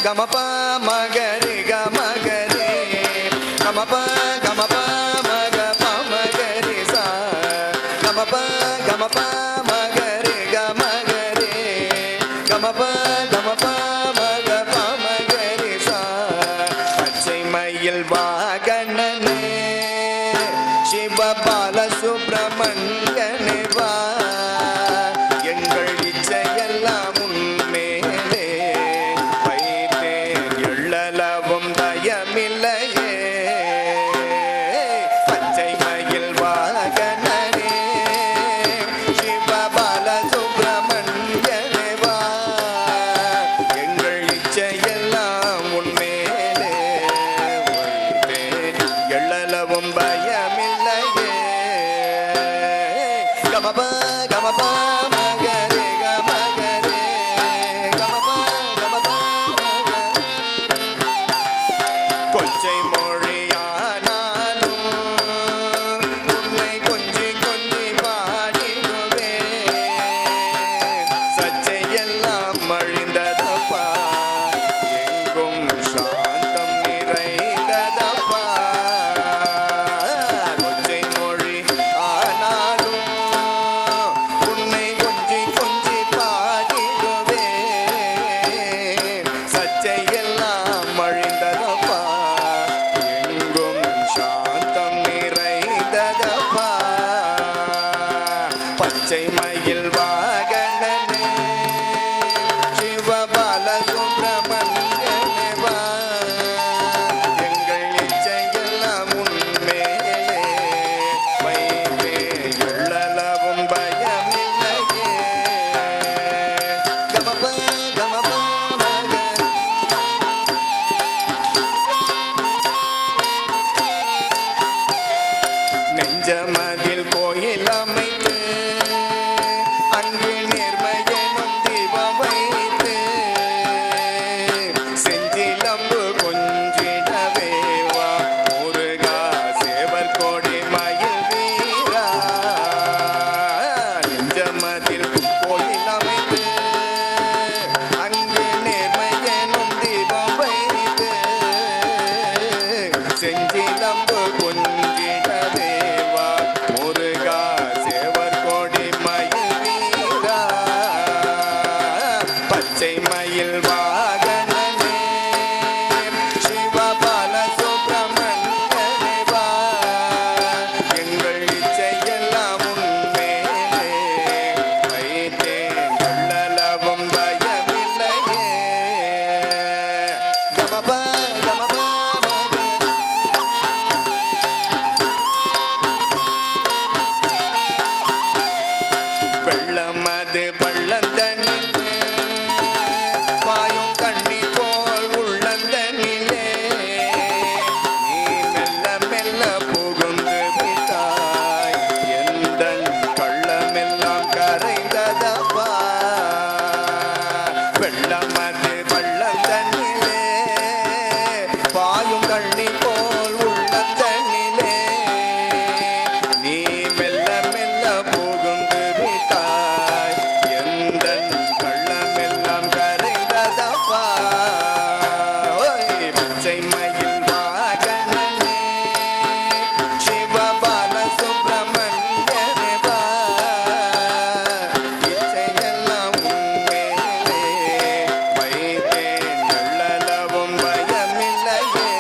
கமப மகரி கமகரி கமப கமப மக பமகரி சா கமப கமப மகரி கமகரி கமப கமப மக பமகரி சா பச்சை மயில் வாகனனே சிவபால சுப்பிரமணியனே வா எங்கள் இச்சையெல்லாம் உன்மேலே வைத்தேன் எள்ளளவும் பயமில்லையே பச்சை மயில் வாகனனே சிவபால சுப்பிரமணியனே வா எங்கள் இச்சையெல்லாம் உன்மேலே வைத்தேன் எள்ளளவும் பயமில்லையே கமப கமப மகரே கமகரே கமப கமப கொச்சை மொழியானாலும் உன்னை கொஞ்சி கொஞ்சி பாடிடுவே சச்சையெல்லாம் அழிந்ததப்பா எங்கும் சாந்தம் நிறைந்ததப்பா கொச்சை மொழி ஆனாலும் உன்னை கொஞ்சி கொஞ்சி பாடிடுவே சச்சையெல்லாம் அழிந்ததப்பா எங்கும் சாந்தம் நிறைந்ததப்பா பச்சை மயில் வாகனனே சிவபால சுப்பிரமணியனே வா எங்கள் இச்சையெல்லாம் உன்மேலே வைத்தே எள்ளளவும் பயமில்லையே கமப கமப மக நெஞ்சமதில் கோயில் அமைத்து அங்கு நேர்மையெனும் தீபம் வைத்து செஞ்சிலம்பு கொஞ்சிடவே வா முருகா சேவர் கோடி மயில் வீரா நெஞ்சமதில் கோயில் அமைத்து அங்கு நேர்மையெனும் தீபம் வைத்து செஞ்சிலம்பு கொஞ்சிடவே வா முருகா சேவர் கோடி மயில் வீரா பச்சை மயில் வாகனனே சிவபால சுப்பிரமணியனே வா எங்கள் இச்சையெல்லாம் உன்மேலே வைத்தேன் எள்ளளவும் பயமில்லையே கமப கமப மக வெள்ளமது பள்ளந்தனிலே பாயும் கண்ணி போல் உள்ளந்தனிலே நீ மெல்ல மெல்ல புகுந்து விட்டாய் எந்தன் கள்ளமெல்லாம் கரைந்ததப்பா வெள்ளமது பள்ளந்தனிலே பாயும் கண்ணி போல் உள்ளந்தனிலே நீ மெல்ல மெல்ல புகுந்து விட்டாய் எந்தன் கள்ளமெல்லாம் கரைந்ததப்பா பச்சை மயில் வாகனனே சிவபால சுப்பிரமணியனே வா இச்சையெல்லாம் உன்மேலே வைத்தேன் எள்ளளவும் பயமில்லையே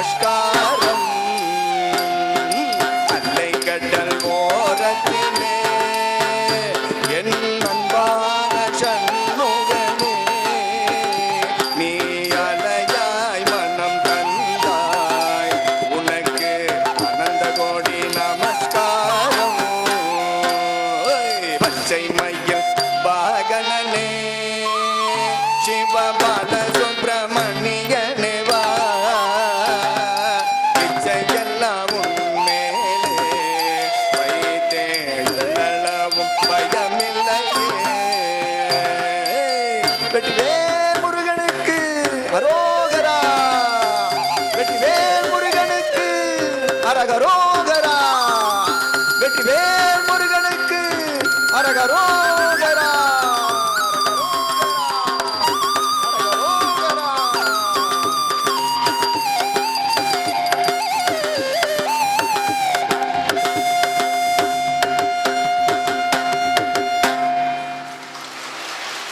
நமஸ்காரம்